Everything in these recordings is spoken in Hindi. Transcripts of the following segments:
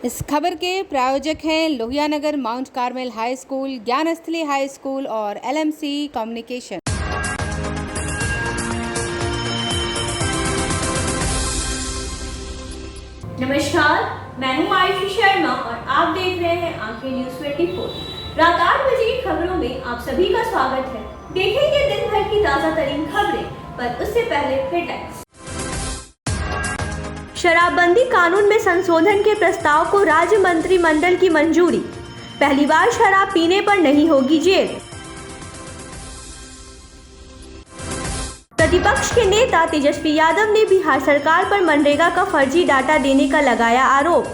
इस खबर के प्रायोजक हैं Lohia Nagar Mount Carmel High School, Gyansthali High School और LMC कम्युनिकेशन। नमस्कार, मैं हूं आयुषी शर्मा और आप देख रहे हैं आंखें न्यूज 24। रात 8 बजे की खबरों में आप सभी का स्वागत है। देखेंगे दिन भर की ताजा तरीन खबरें, पर उससे पहले हेडलाइंस। शराबबंदी कानून में संशोधन के प्रस्ताव को राज्य मंत्रिमंडल की मंजूरी। पहली बार शराब पीने पर नहीं होगी जेल। प्रतिपक्ष के नेता तेजस्वी यादव ने बिहार सरकार पर मनरेगा का फर्जी डाटा देने का लगाया आरोप।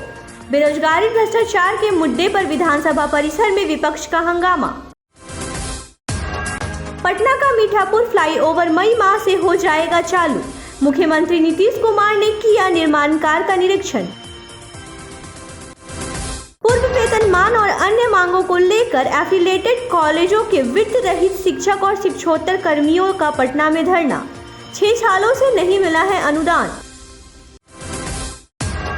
बेरोजगारी भ्रष्टाचार के मुद्दे पर विधानसभा परिसर में विपक्ष का हंगामा। पटना का मीठापुर फ्लाईओवर मई माह से हो जाएगा चालू। मुख्यमंत्री नीतीश कुमार ने किया निर्माण कार्य का निरीक्षण। पूर्व वेतनमान और अन्य मांगों को लेकर एफिलिएटेड कॉलेजों के वित्त रहित शिक्षक और शिक्षकोत्तर कर्मियों का पटना में धरना। 6 सालों से नहीं मिला है अनुदान।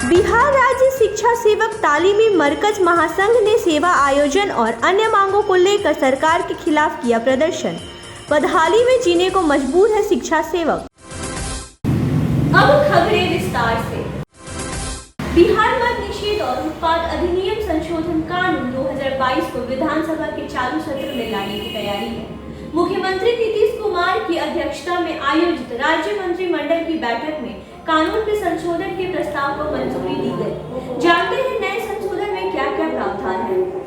बिहार राज्य शिक्षा सेवक तालीमी मरकज महासंघ ने सेवा आयोजन और अन्य मांगों को लेकर सरकार के खिलाफ किया प्रदर्शन। बदहाली में जीने को मजबूर है शिक्षा सेवक। अब खबरें विस्तार से। बिहार मद्य निषेध और उत्पाद अधिनियम संशोधन कानून 2022 को विधानसभा के चालू सत्र में लाने की तैयारी है। मुख्यमंत्री नीतीश कुमार की अध्यक्षता में आयोजित राज्य मंत्रिमंडल की बैठक में कानून के संशोधन के प्रस्ताव को मंजूरी दी गई। जानते हैं नए संशोधन में क्या क्या प्रावधान है।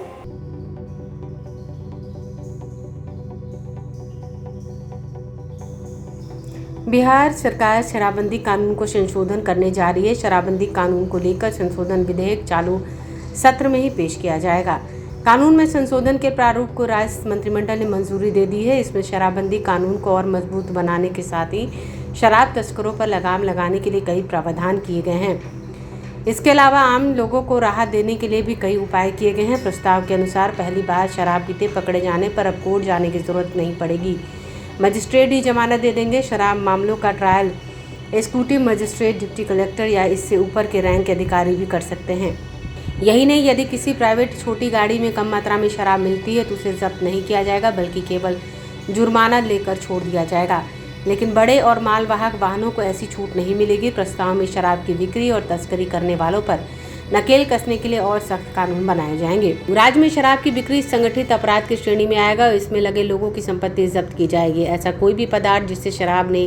बिहार सरकार शराबबंदी कानून को संशोधन करने जा रही है। शराबबंदी कानून को लेकर संशोधन विधेयक चालू सत्र में ही पेश किया जाएगा। कानून में संशोधन के प्रारूप को राज्य मंत्रिमंडल ने मंजूरी दे दी है। इसमें शराबबंदी कानून को और मजबूत बनाने के साथ ही शराब तस्करों पर लगाम लगाने के लिए कई प्रावधान किए गए हैं। इसके अलावा आम लोगों को राहत देने के लिए भी कई उपाय किए गए हैं। प्रस्ताव के अनुसार पहली बार शराब पीते पकड़े जाने पर अब कोर्ट जाने की जरूरत नहीं पड़ेगी। मजिस्ट्रेट ही जमानत दे देंगे। शराब मामलों का trial executive magistrate, deputy collector या इससे ऊपर के रैंक के अधिकारी भी कर सकते हैं। यही नहीं, यदि किसी प्राइवेट छोटी गाड़ी में कम मात्रा में शराब मिलती है तो उसे जब्त नहीं किया जाएगा, बल्कि केवल जुर्माना लेकर छोड़ दिया जाएगा। लेकिन बड़े और मालवाहक वाहनों को ऐसी छूट नहीं मिलेगी। प्रस्ताव में शराब की बिक्री और तस्करी करने वालों पर नकेल कसने के लिए और सख्त कानून बनाए जाएंगे। राज्य में शराब की बिक्री संगठित अपराध की श्रेणी में आएगा और इसमें लगे लोगों की संपत्ति जब्त की जाएगी। ऐसा कोई भी पदार्थ जिससे शराब ने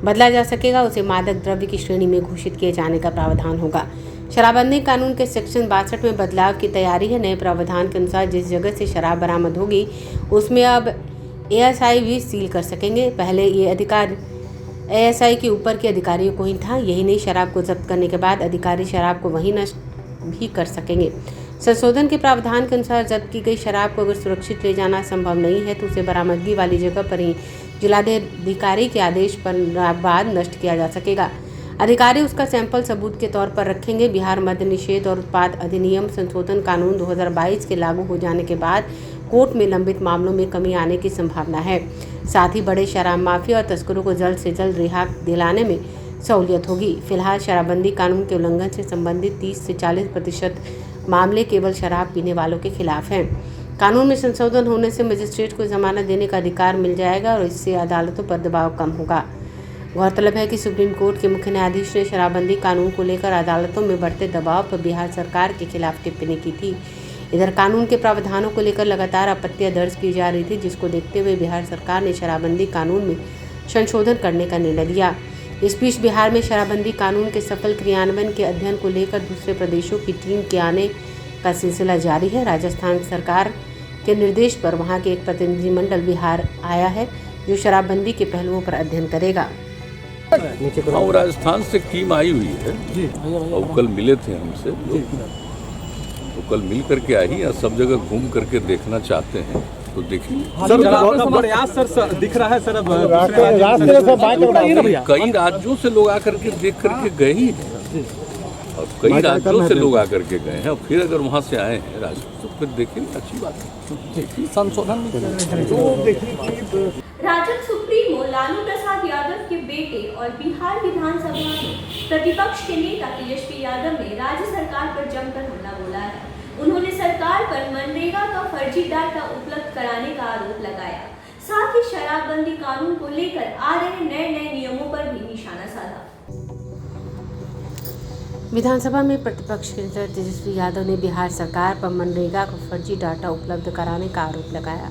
बदला जा सकेगा उसे मादक द्रव्य की श्रेणी में घोषित किए जाने का प्रावधान होगा। शराबबंदी कानून के सेक्शन 62 में बदलाव की तैयारी है। नए प्रावधान के अनुसार जिस जगह से शराब बरामद होगी उसमें अब ASI भी सील कर सकेंगे। पहले ये अधिकार ASI के ऊपर के अधिकारियों को ही था। यही नहीं, शराब को जब्त करने के बाद अधिकारी शराब को वहीं नष्ट भी कर सकेंगे। संशोधन के प्रावधान के अनुसार जब्त की गई शराब को अगर सुरक्षित ले जाना संभव नहीं है तो उसे बरामदगी वाली जगह पर ही जिलाधिकारी के आदेश पर बाद नष्ट किया जा सकेगा। अधिकारी उसका सैंपल सबूत के तौर पर रखेंगे। बिहार मद्य निषेध और उत्पाद अधिनियम संशोधन कानून 2022 के लागू हो जाने के बाद कोर्ट में लंबित मामलों में कमी आने की संभावना है। साथ ही बड़े शराब माफिया और तस्करों को जल्द से जल्द रिहा दिलाने में सहूलियत होगी। फिलहाल शराबबंदी कानून के उल्लंघन से संबंधित 30 से 40% मामले केवल शराब पीने वालों के खिलाफ हैं। कानून में संशोधन होने से मजिस्ट्रेट को जमानत देने का अधिकार मिल जाएगा और इससे अदालतों पर दबाव कम होगा। गौरतलब है कि सुप्रीम कोर्ट के मुख्य न्यायाधीश ने शराबबंदी कानून को लेकर अदालतों में बढ़ते दबाव पर बिहार सरकार के खिलाफ टिप्पणी की थी। इधर कानून के प्रावधानों को लेकर लगातार आपत्तियां दर्ज की जा रही थी, जिसको देखते हुए बिहार सरकार ने शराबबंदी कानून में संशोधन करने का निर्णय लिया। इस बीच बिहार में शराबबंदी कानून के सफल क्रियान्वयन के अध्ययन को लेकर दूसरे प्रदेशों की टीम के आने का सिलसिला जारी है। राजस्थान सरकार के निर्देश पर वहां के एक प्रतिनिधिमंडल बिहार आया है जो शराबबंदी के पहलुओं पर अध्ययन करेगा। हाँ, राजस्थान से टीम आई हुई है और कल मिले थे हमसे तो कल मिल करके आई और सब जगह घूम करके देखना चाहते हैं तो देखिए। सर दिख रहा है सर, अब कई राज्यों से लोग आकर के देख करके गए ही हैं और कई राज्यों से लोग आकर के गए हैं और फिर अगर वहाँ से आए हैं राज्य तो फिर देखिए, अच्छी बात है। संशोधन राजद सुप्रीमो लालू प्रसाद यादव के बेटे और बिहार विधानसभा में प्रतिपक्ष के नेता तेजस्वी यादव ने राज्य सरकार पर जमकर हमला बोला। मामला है। उन्होंने सरकार पर मनरेगा का फर्जी डाटा उपलब्ध कराने का आरोप लगाया। साथ ही शराबबंदी कानून को लेकर आ रहे नए नियमों पर भी निशाना साधा। विधानसभा में प्रतिपक्ष के नेता तेजस्वी यादव ने बिहार सरकार पर मनरेगा को फर्जी डाटा उपलब्ध कराने का आरोप लगाया।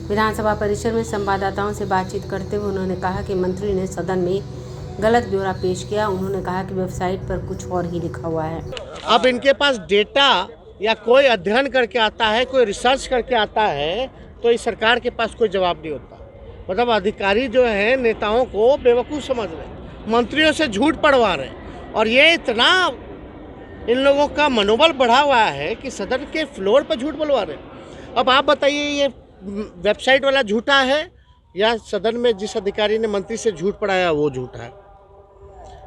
विधानसभा परिसर में संवाददाताओं से बातचीत करते हुए उन्होंने कहा कि मंत्री ने सदन में गलत ब्यौरा पेश किया। उन्होंने कहा कि वेबसाइट पर कुछ और ही लिखा हुआ है। अब इनके पास डेटा या कोई अध्ययन करके आता है, कोई रिसर्च करके आता है, तो इस सरकार के पास कोई जवाब नहीं होता। मतलब अधिकारी जो है नेताओं को बेवकूफ़ समझ रहे हैं, मंत्रियों से झूठ पढ़वा रहे हैं, और ये इतना इन लोगों का मनोबल बढ़ा हुआ है कि सदन के फ्लोर पर झूठ बोलवा रहे हैं। अब आप बताइए, ये वेबसाइट वाला झूठा है या सदन में जिस अधिकारी ने मंत्री से झूठ पढ़ाया वो झूठा है?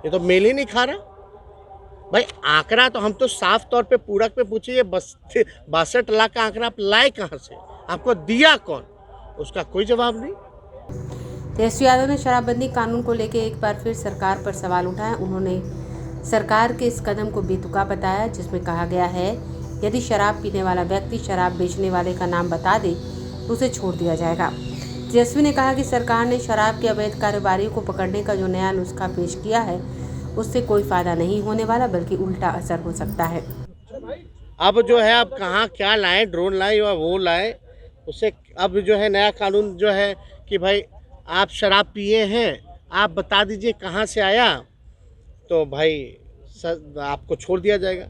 ये तो मेल ही नहीं खा रहा भाई। आंकड़ा तो हम तो साफ तौर पे पूरक पे पूछिए, 62 लाख का आंकड़ा आप लाए कहाँ से, आपको दिया कौन, उसका कोई जवाब नहीं। तेजस्वी यादव ने शराबबंदी कानून को लेकर एक बार फिर सरकार पर सवाल उठाया। उन्होंने सरकार के इस कदम को बेतुका बताया, जिसमें कहा गया है यदि शराब पीने वाला व्यक्ति शराब बेचने वाले का नाम बता दे तो उसे छोड़ दिया जाएगा। तेजस्वी ने कहा कि सरकार ने शराब के अवैध कारोबारियों को पकड़ने का जो नया नुस्खा पेश किया है उससे कोई फायदा नहीं होने वाला, बल्कि उल्टा असर हो सकता है। अब जो है अब कहाँ क्या लाए, ड्रोन लाए या वो लाए, उससे अब जो है नया कानून जो है कि भाई आप शराब पिए हैं, आप बता दीजिए कहाँ से आया, तो भाई आपको छोड़ दिया जाएगा।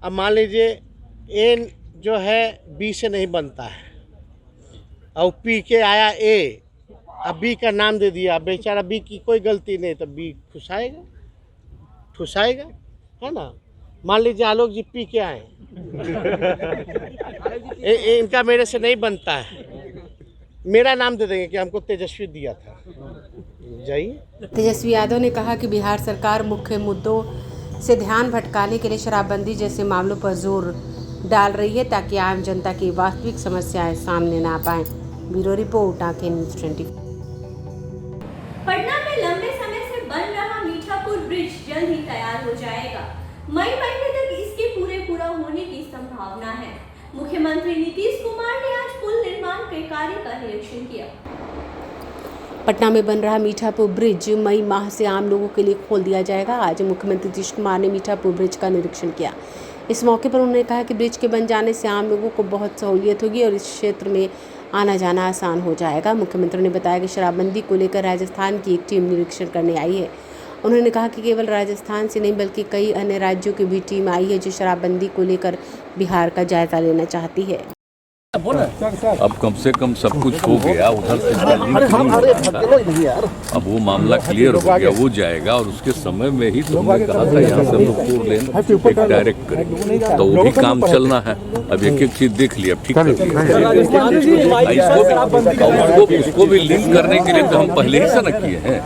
अब मान लीजिए ए जो है बी से नहीं बनता है और पी के आया ए, अब बी का नाम दे दिया, बेचारा बी की कोई गलती नहीं, तो बी ठुसाएगा है ना। मान लीजिए आलोक जी पी के आए इनका मेरे से नहीं बनता है, मेरा नाम दे देंगे कि हमको तेजस्वी दिया था, जाइए। तेजस्वी यादव ने कहा कि बिहार सरकार मुख्य मुद्दों से ध्यान भटकाने के लिए शराबबंदी जैसे मामलों पर जोर डाल रही है ताकि आम जनता की वास्तविक समस्याएं सामने ना पाएं। ब्यूरो रिपोर्ट, आंखें न्यूज़ 24। पटना में लंबे समय से बन रहा मीठापुर ब्रिज जल्द ही तैयार हो जाएगा। मई महीने तक इसके पूरा होने की संभावना है। मुख्यमंत्री नीतीश कुमार ने आज पुल निर्माण के कार्य का निरीक्षण किया। पटना में बन रहा मीठापुर ब्रिज मई माह से आम लोगों के लिए खोल दिया जाएगा। आज मुख्यमंत्री नीतीश कुमार ने मीठापुर ब्रिज का निरीक्षण किया। इस मौके पर उन्होंने कहा कि ब्रिज के बन जाने से आम लोगों को बहुत सहूलियत होगी और इस क्षेत्र में आना जाना आसान हो जाएगा। मुख्यमंत्री ने बताया कि शराबबंदी को लेकर राजस्थान की एक टीम निरीक्षण करने आई है। उन्होंने कहा कि केवल राजस्थान से नहीं बल्कि कई अन्य राज्यों की भी टीम आई है जो शराबबंदी को लेकर बिहार का जायजा लेना चाहती है। अब कम से कम सब कुछ हो गया, उधर से अब वो मामला क्लियर हो गया, वो जाएगा और उसके समय में ही तुमने कहा था यहाँ से हम लोग 4 लेन एक डायरेक्ट करेंगे, तो वो भी काम चलना है। अब एक एक चीज देख लिया, ठीक कर लिया। इसको भी लिंक करने के लिए तो हम पहले ही से न किए हैं,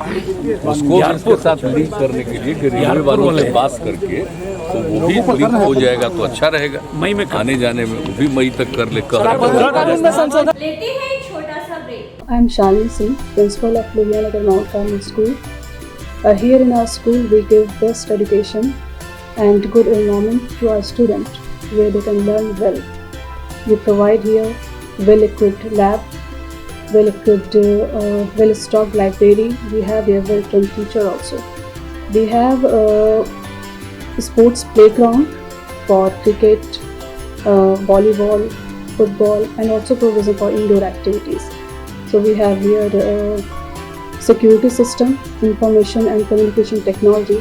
उसको इसके साथ लिंक करने के लिए रेलवे वालों से बात करके तो वो भी लिंक हो जाएगा तो अच्छा रहेगा। मई में आने जाने में वो भी मई तक कर ले। लेते हैं एक छोटा सा break. I am Shalini Singh, principal of Lohianagar Mount Carmel School. Here in our school, we give best education and good environment to our students, where they can learn well. We provide here well-equipped lab, well-equipped, well-stocked library. We have here well-trained teacher also. We have a sports playground for cricket, volleyball, football, and also provision for indoor activities. So we have here security system, information and communication technology.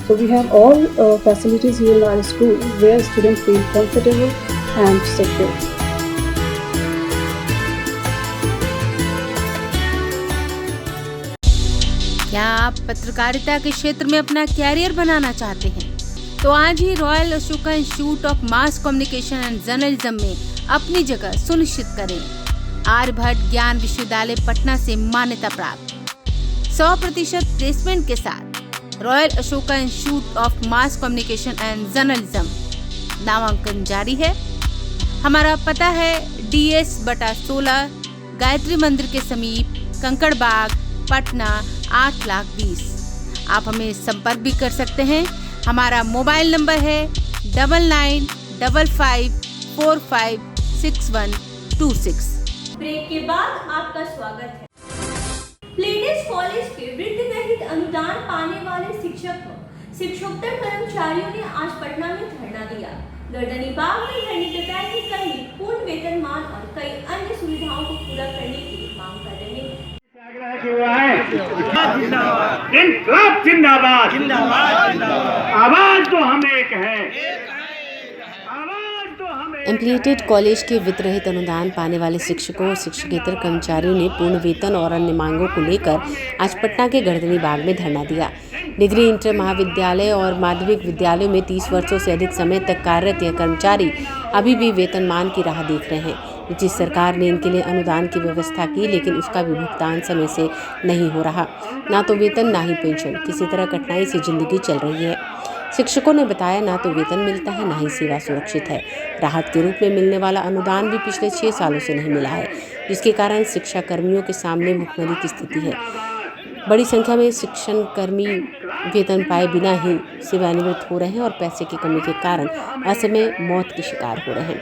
So we have all facilities here in our school where students feel comfortable and secure. क्या आप पत्रकारिता के क्षेत्र में अपना कैरियर बनाना चाहते हैं? तो आज ही Royal Ashoka Institute of Mass Communication and Journalism में अपनी जगह सुनिश्चित करें। आर्यभट्ट ज्ञान विश्वविद्यालय पटना से मान्यता प्राप्त 100% प्लेसमेंट के साथ royal Ashoka Institute of Mass Communication and journalism नामांकन जारी है। हमारा पता है DS/16 गायत्री मंदिर के समीप, कंकड़ बाग, पटना 8,20,000। आप हमें संपर्क भी कर सकते हैं। हमारा मोबाइल नंबर है 99 55456126। ब्रेक के बाद आपका स्वागत है। प्लेडेस कॉलेज के वृत्ति रहित अनुदान पाने वाले शिक्षकोत्तर कर्मचारियों ने आज पटना में धरना दिया। गर्दनी बाग में धरने के तहत कई पूर्ण वेतनमान और कई अन्य सुविधाओं को पूरा करने की मांग कर रहे हैं। इनकलाब जिंदाबाद, आवाज तो हम एक है। एम्प्लीटेड कॉलेज के वित्त रहित अनुदान पाने वाले शिक्षकों और शिक्षकेतर कर्मचारियों ने पूर्ण वेतन और अन्य मांगों को लेकर आज पटना के गर्दनी बाग में धरना दिया। डिग्री, इंटर महाविद्यालय और माध्यमिक विद्यालयों में 30 वर्षों से अधिक समय तक कार्यरत यह कर्मचारी अभी भी वेतनमान की राह देख रहे हैं। जिस सरकार ने इनके लिए अनुदान की व्यवस्था की, लेकिन उसका भी भुगतान समय से नहीं हो रहा। ना तो वेतन, ना ही पेंशन, किसी तरह कठिनाई से जिंदगी चल रही है। शिक्षकों ने बताया, ना तो वेतन मिलता है, ना ही सेवा सुरक्षित है। राहत के रूप में मिलने वाला अनुदान भी पिछले 6 सालों से नहीं मिला है, जिसके कारण शिक्षा कर्मियों के सामने भुखमरी की स्थिति है। बड़ी संख्या में शिक्षण कर्मी वेतन पाए बिना ही सेवानिवृत्त हो रहे हैं और पैसे की कमी के कारण असमय मौत के शिकार हो रहे हैं।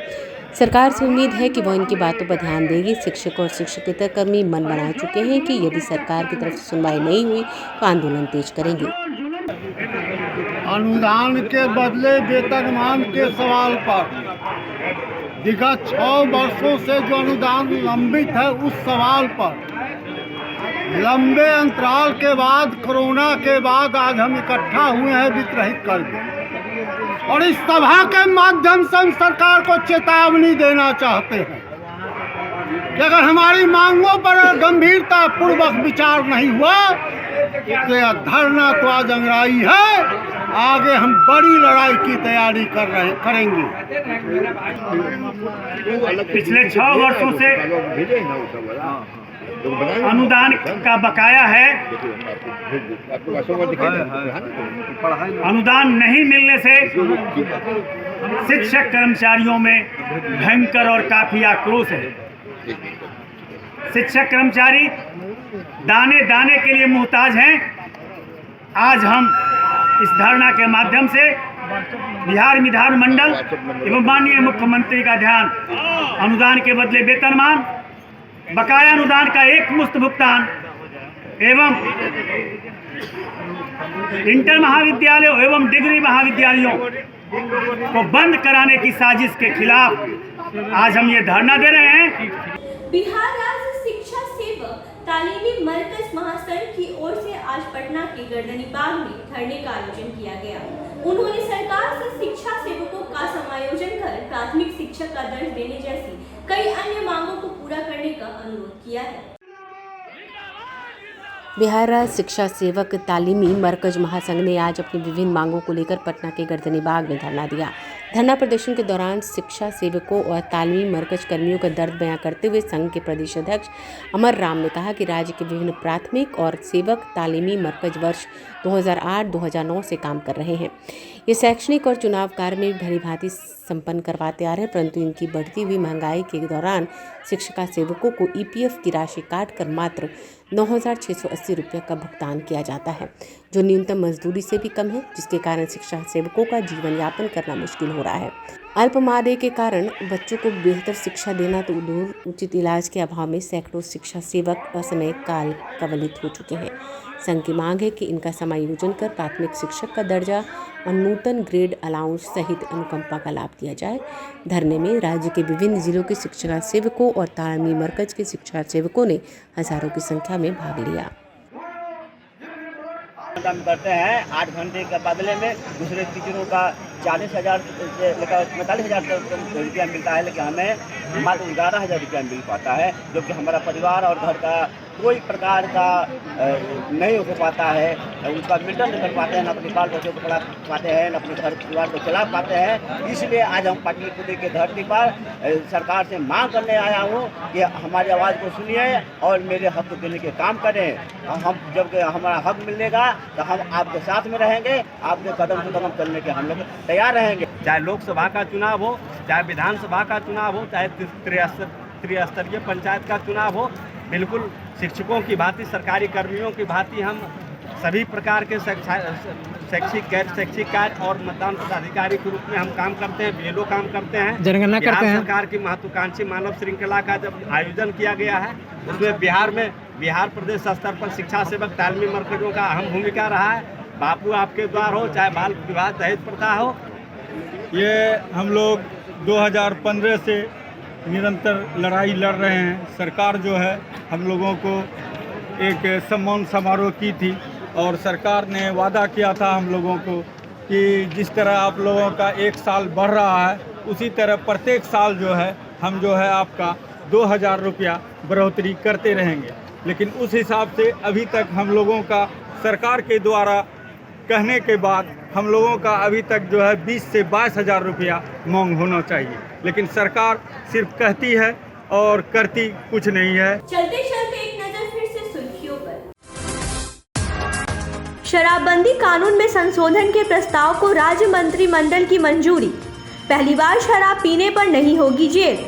सरकार से उम्मीद है कि वह इनकी बातों पर ध्यान देगी। शिक्षक और शिक्षकेतर कर्मी मन बना चुके हैं कि यदि सरकार की तरफ से सुनवाई नहीं हुई तो आंदोलन तेज करेंगे। अनुदान के बदले वेतनमान के सवाल पर विगत 6 वर्षों से जो अनुदान लंबित है, उस सवाल पर लंबे अंतराल के बाद, कोरोना के बाद आज हम इकट्ठा हुए हैं वित्त रहित कर्मी, और इस सभा के माध्यम से हम सरकार को चेतावनी देना चाहते हैं कि अगर हमारी मांगों पर गंभीरता पूर्वक विचार नहीं हुआ तो यह धरना तो आज अंगड़ाई है, आगे हम बड़ी लड़ाई की तैयारी करेंगे। पिछले 6 वर्षों से अनुदान का बकाया है। अनुदान नहीं मिलने से शिक्षक कर्मचारियों में भयंकर और काफी आक्रोश है। शिक्षक कर्मचारी दाने दाने के लिए मुहताज हैं। आज हम इस धरना के माध्यम से बिहार विधानमंडल एवं माननीय मुख्यमंत्री का ध्यान अनुदान के बदले वेतनमान, बकाया अनुदान का एकमुश्त भुगतान एवं इंटर महाविद्यालयों एवं डिग्री महाविद्यालयों को बंद कराने की साजिश के खिलाफ आज हम ये धरना दे रहे हैं। बिहार राज्य शिक्षा सेवक तालीमी मरकज महासंघ की ओर से आज पटना के गर्दनी बाग में धरने का आयोजन किया गया। उन्होंने सरकार से शिक्षा सेवकों का समायोजन कर प्राथमिक शिक्षक का दर्ज देने जैसी कई अन्य मांगों को पूरा करने का अनुरोध किया है। बिहार राज्य शिक्षा सेवक तालीमी मरकज महासंघ ने आज अपनी विभिन्न मांगों को लेकर पटना के गर्दनी बाग में धरना दिया। धरना प्रदर्शन के दौरान शिक्षा सेवकों और तालीमी मरकज कर्मियों का दर्द बयां करते हुए संघ के प्रदेश अध्यक्ष अमर राम ने कहा कि राज्य के विभिन्न प्राथमिक और सेवक तालीमी मरकज वर्ष 2008-2009 से काम कर रहे हैं। ये शैक्षणिक और चुनाव कार्य में भली भांति संपन्न करवाते आ रहे हैं, परंतु इनकी बढ़ती हुई महंगाई के दौरान शिक्षिका सेवकों को ईपीएफ की राशि काटकर मात्र 9,680 रुपये का भुगतान किया जाता है, जो न्यूनतम मजदूरी से भी कम है, जिसके कारण शिक्षा सेवकों का जीवन यापन करना मुश्किल हो रहा है। अल्प मानदेय के कारण बच्चों को बेहतर शिक्षा देना तो दूर, उचित इलाज के अभाव में सैकड़ों शिक्षा सेवक असमय काल कवलित हो चुके हैं। संघ की मांग है कि इनका समायोजन कर प्राथमिक शिक्षक का दर्जा और नूतन ग्रेड अलाउंस सहित अनुकंपा का लाभ दिया जाए। धरने में राज्य के विभिन्न जिलों के शिक्षा सेवकों और तालीमी मरकज के शिक्षा सेवकों ने हजारों की संख्या में भाग लिया। काम करते हैं 8 घंटे के बदले में दूसरे टीचरों का 40,000 से लेकर 45,000 रुपया मिलता है, लेकिन हमें मात्र 11,000 रुपया मिल पाता है, जो कि हमारा परिवार और घर का कोई प्रकार का नहीं हो पाता है। उसका मेंटेन नहीं कर पाते हैं, न अपने बाल बच्चों को पढ़ा पाते हैं, न अपने घर परिवार को चला पाते हैं। इसलिए आज हम पाटलिपुत्र की धरती पर सरकार से मांग करने आया हूँ कि हमारी आवाज़ को सुनिए और मेरे हक देने के काम करें। हम जब हमारा हक मिलेगा तो हम आपके साथ में रहेंगे, आपके कदम से कदम चलने के हम लोग तैयार रहेंगे। चाहे लोकसभा का चुनाव हो, चाहे विधानसभा का चुनाव हो, चाहे त्रिस्तरीय पंचायत का चुनाव हो, बिल्कुल शिक्षकों की भांति, सरकारी कर्मियों की भांति हम सभी प्रकार के शैक्षिक गैर शैक्षिक कार्य और मतदान पदाधिकारी के रूप में हम काम करते हैं, BLO काम करते हैं। जनगणना करते हैं। सरकार की महत्वाकांक्षी मानव श्रृंखला का जब आयोजन किया गया है, उसमें बिहार प्रदेश स्तर पर शिक्षा सेवक तालीमी मरकजों का अहम भूमिका रहा है। बापू आपके द्वार हो, चाहे बाल विवाह दहेज प्रथा हो, ये हम लोग 2015 से निरंतर लड़ाई लड़ रहे हैं। सरकार जो है हम लोगों को एक सम्मान समारोह की थी और सरकार ने वादा किया था हम लोगों को कि जिस तरह आप लोगों का एक साल बढ़ रहा है उसी तरह प्रत्येक साल जो है हम जो है आपका 2000 रुपया बढ़ोतरी करते रहेंगे। लेकिन उस हिसाब से अभी तक हम लोगों का सरकार के द्वारा कहने के बाद हम लोगों का अभी तक जो है 20 से 22 हज़ार रुपया मांग होना चाहिए, लेकिन सरकार सिर्फ कहती है और करती कुछ नहीं है। चलते चलते एक नजर फिर से सुर्खियों पर। शराबबंदी कानून में संशोधन के प्रस्ताव को राज्य मंत्रिमंडल की मंजूरी। पहली बार शराब पीने पर नहीं होगी जेल।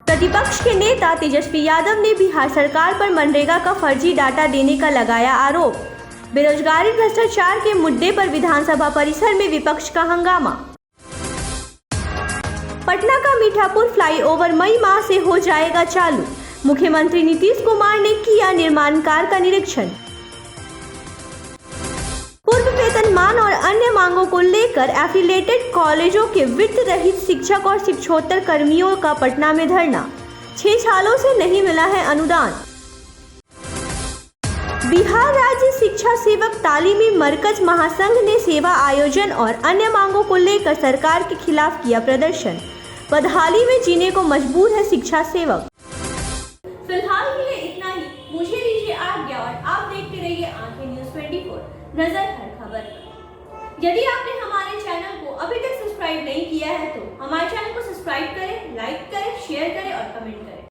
प्रतिपक्ष के नेता तेजस्वी यादव ने बिहार सरकार पर मनरेगा का फर्जी डाटा देने का लगाया आरोप। बेरोजगारी भ्रष्टाचार के मुद्दे पर विधानसभा परिसर में विपक्ष का हंगामा। पटना का मीठापुर फ्लाईओवर मई माह से हो जाएगा चालू। मुख्यमंत्री नीतीश कुमार ने किया निर्माण कार्य का निरीक्षण। पूर्व वेतनमान और अन्य मांगों को लेकर एफिलिएटेड कॉलेजों के वित्त रहित शिक्षक और शिक्षकोत्तर कर्मियों का पटना में धरना। 6 सालों से नहीं मिला है अनुदान। बिहार राज्य शिक्षा सेवक तालीमी मरकज महासंघ ने सेवा आयोजन और अन्य मांगों को लेकर सरकार के खिलाफ किया प्रदर्शन। बदहाली में जीने को मजबूर है शिक्षा सेवक। फिलहाल के लिए इतना ही। मुझे दीजिए आज्ञा और आप देखते रहिए आंखें न्यूज़ 24, नजर हर खबर पर। यदि आपने हमारे चैनल को अभी तक सब्सक्राइब नहीं किया है तो हमारे चैनल को सब्सक्राइब करें, लाइक करें, शेयर करें और कमेंट करें।